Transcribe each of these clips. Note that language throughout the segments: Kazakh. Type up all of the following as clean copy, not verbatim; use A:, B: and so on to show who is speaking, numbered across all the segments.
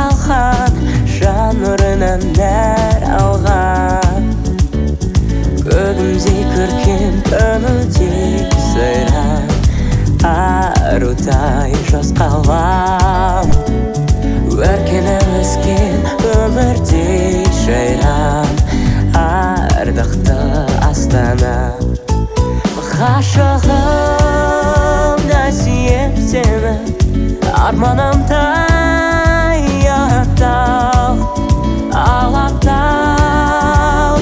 A: қалған, жан нұрынан нәр алған. Көзімдей көркем, көңілдей сайран, арудай жосқалам. Өркені өскен өмірдей жайран, ардақты Астана. Ғашығым да сүйем сені, арманымдай аттау, алатау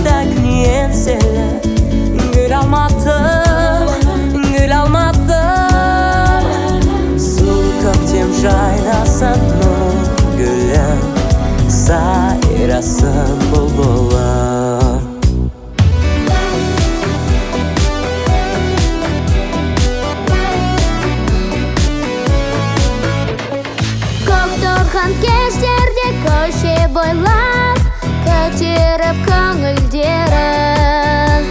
A: да күнен сені. Гүл алматым, сұлу көктем жайнасын мұң гүлім, сайрасын бұлбұлым.
B: Кештерде көше бойлап, көтеріп көңілдерін.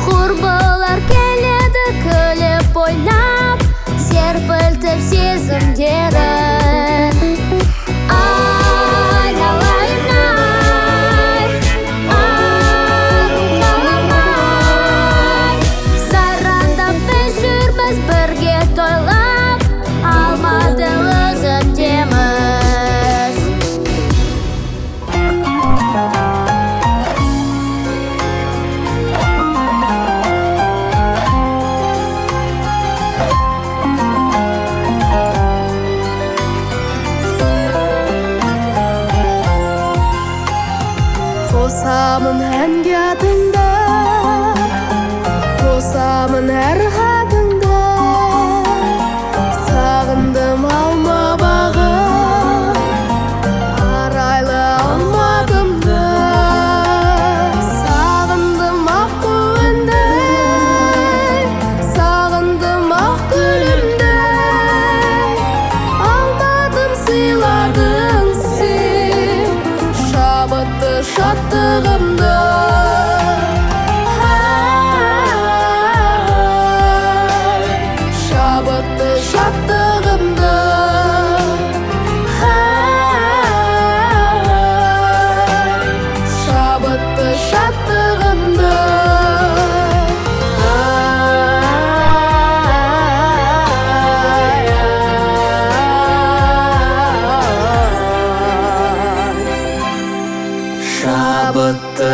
B: Құрбылар келеді күліп ойнап, серпілтіп сезімдерін. Айналайын ай, ару қаламай, сайрандап біз жүрміз бірге тойлап, Алматы өзімдеміз.
C: Қосамын әнге атыңды, қосамын әр хатыңды. Сағындым алма бағы, арайлы алматымды. Сағындым ақ көңілді, сағындым ақ гүлімді. Алматым сыйладың сен, шабытты шаттығымды. Шабытты шаттығымды. Шабытты шаттығымды.
A: Шабытты